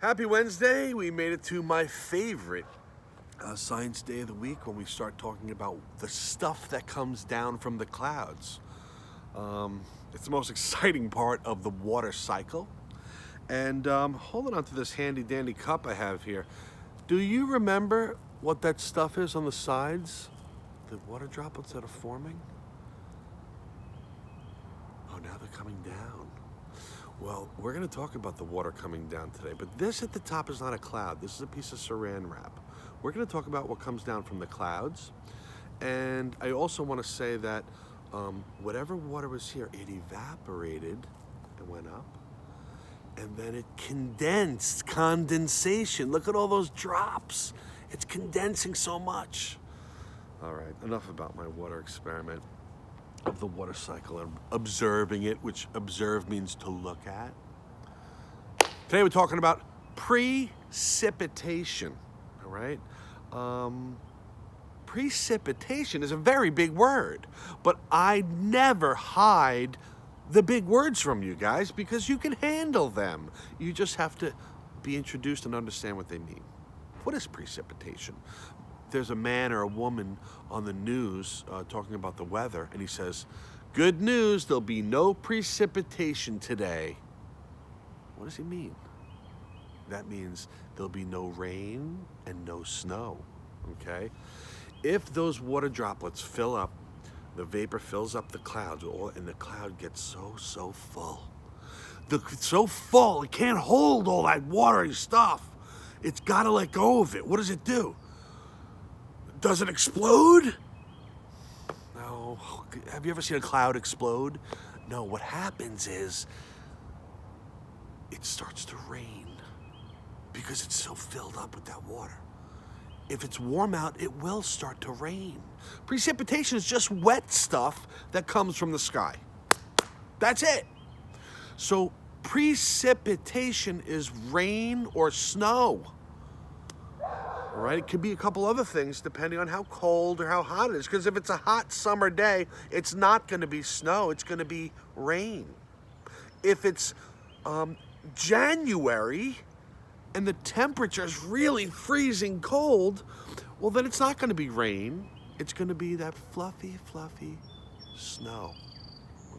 Happy Wednesday. We made it to my favorite science day of the week when we start talking about the stuff that comes down from the clouds. It's the most exciting part of the water cycle. And holding on to this handy dandy cup I have here, do you remember what that stuff is on the sides? The water droplets that are forming? Oh, now they're coming down. Well, we're going to talk about the water coming down today, but this at the top is not a cloud. This is a piece of saran wrap. We're going to talk about what comes down from the clouds. And I also want to say that whatever water was here, it evaporated and went up. And then it condensed, condensation. Look at all those drops. It's condensing so much. All right, enough about my water experiment of the water cycle and observing it, which observe means to look at. Today we're talking about precipitation, all right? Precipitation is a very big word, but I never hide the big words from you guys because you can handle them. You just have to be introduced and understand what they mean. What is precipitation? There's a man or a woman on the news talking about the weather, and he says, "Good news, there'll be no precipitation today." What does he mean? That means there'll be no rain and no snow, okay? If those water droplets fill up, the vapor fills up the clouds, and the cloud gets so full. It's so full, it can't hold all that watery stuff. It's got to let go of it. What does it do? Does it explode? No. Have you ever seen a cloud explode? No, what happens is it starts to rain because it's so filled up with that water. If it's warm out, it will start to rain. Precipitation is just wet stuff that comes from the sky. That's it. So precipitation is rain or snow. All right, it could be a couple other things depending on how cold or how hot it is. Because if it's a hot summer day, it's not going to be snow, it's going to be rain. If it's January and the temperature is really freezing cold, well, then it's not going to be rain. It's going to be that fluffy snow,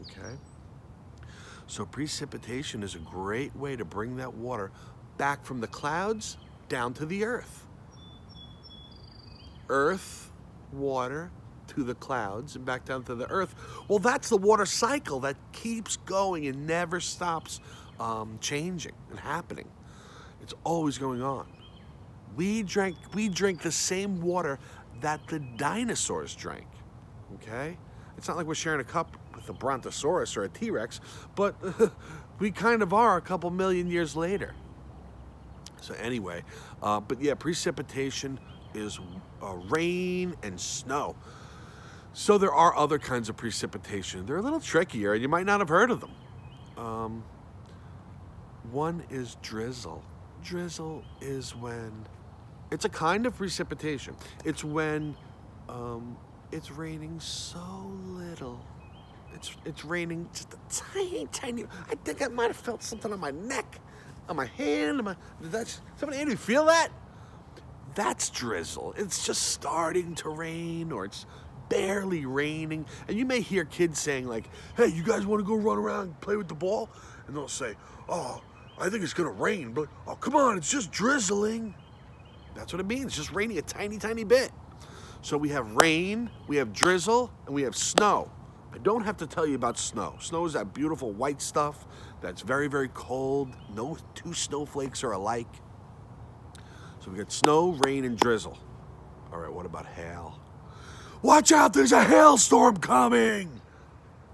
okay? So precipitation is a great way to bring that water back from the clouds down to the earth. Earth, water, to the clouds, and back down to the earth. Well, that's the water cycle that keeps going and never stops changing and happening. It's always going on. We drink the same water that the dinosaurs drank, okay? It's not like we're sharing a cup with a brontosaurus or a T-Rex, but we kind of are a couple million years later. So anyway, but yeah, precipitation is rain and snow. So there are other kinds of precipitation. They're a little trickier, and you might not have heard of them. One is drizzle. Drizzle is when it's a kind of precipitation. It's when it's raining so little. It's raining just a tiny. I think I might have felt something on my neck, on my hand. Anybody feel that? That's drizzle. It's just starting to rain, or it's barely raining. And you may hear kids saying like, "Hey, you guys want to go run around and play with the ball?" And they'll say, "Oh, I think it's gonna rain, but oh, come on, it's just drizzling." That's what it means, just raining a tiny bit. So we have rain, we have drizzle, and we have snow. I don't have to tell you about snow. Snow is that beautiful white stuff that's very cold. No two snowflakes are alike. So we got snow, rain, and drizzle. All right, what about hail? Watch out, there's a hailstorm coming!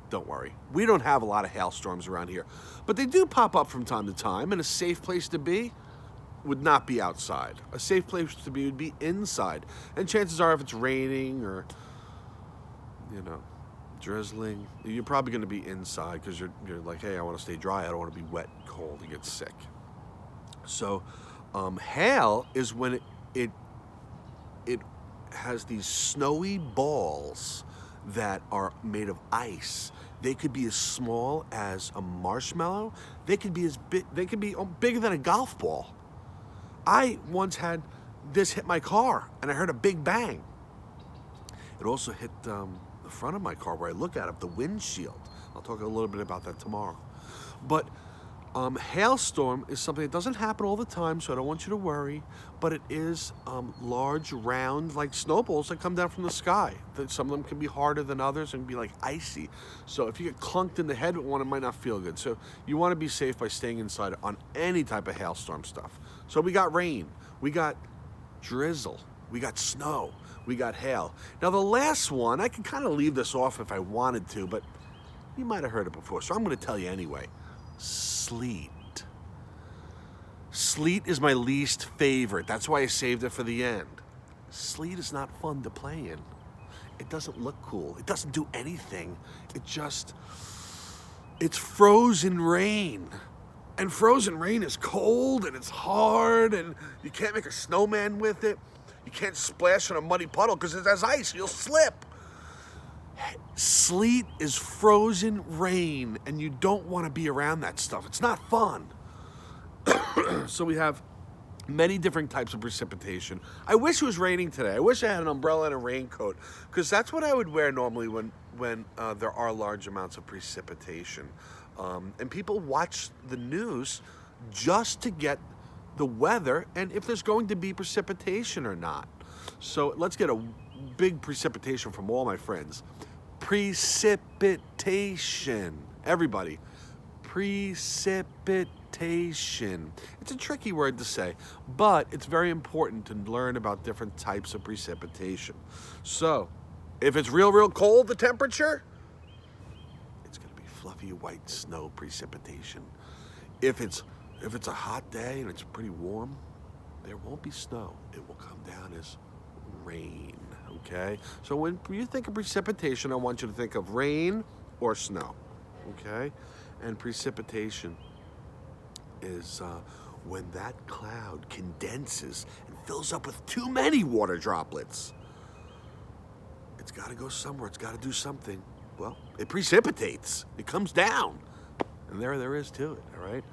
Don't worry, we don't have a lot of hailstorms around here, but they do pop up from time to time, and a safe place to be would not be outside. A safe place to be would be inside. And chances are if it's raining or, drizzling, you're probably going to be inside because you're like, hey, I want to stay dry. I don't want to be wet and cold and get sick. So hail is when it has these snowy balls that are made of ice. They could be as small as a marshmallow. They could be bigger than a golf ball. I once had this hit my car, and I heard a big bang. It also hit the front of my car where I look at it, the windshield. I'll talk a little bit about that tomorrow. But hailstorm is something that doesn't happen all the time, so I don't want you to worry. But it is large, round, like snowballs that come down from the sky. Some of them can be harder than others and be like icy. So if you get clunked in the head with one, it might not feel good. So you want to be safe by staying inside on any type of hailstorm stuff. So we got rain, we got drizzle, we got snow, we got hail. Now the last one, I can kind of leave this off if I wanted to, but you might have heard it before, so I'm going to tell you anyway. Sleet. Sleet is my least favorite. That's why I saved it for the end. Sleet is not fun to play in. It doesn't look cool. It doesn't do anything. It's frozen rain. And frozen rain is cold and it's hard and you can't make a snowman with it. You can't splash on a muddy puddle because it has ice. You'll slip. Sleet is frozen rain, and you don't want to be around that stuff. It's not fun. So we have many different types of precipitation. I wish it was raining today. I wish I had an umbrella and a raincoat, because that's what I would wear normally when there are large amounts of precipitation. And people watch the news just to get the weather and if there's going to be precipitation or not. So let's get a big precipitation from all my friends. Precipitation. Everybody. Precipitation. It's a tricky word to say, but it's very important to learn about different types of precipitation. So, if it's real cold, the temperature, it's going to be fluffy white snow precipitation. If it's a hot day and it's pretty warm, there won't be snow. It will come down as rain, okay? So when you think of precipitation, I want you to think of rain or snow, okay? And precipitation is when that cloud condenses and fills up with too many water droplets. It's got to go somewhere. It's got to do something. Well, it precipitates. It comes down. And there is to it, all right?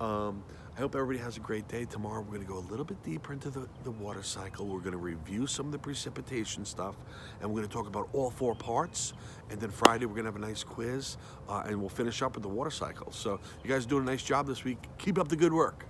I hope everybody has a great day. Tomorrow we're going to go a little bit deeper into the water cycle. We're going to review some of the precipitation stuff, and we're going to talk about all 4 parts. And then Friday we're going to have a nice quiz, and we'll finish up with the water cycle. So you guys are doing a nice job this week. Keep up the good work.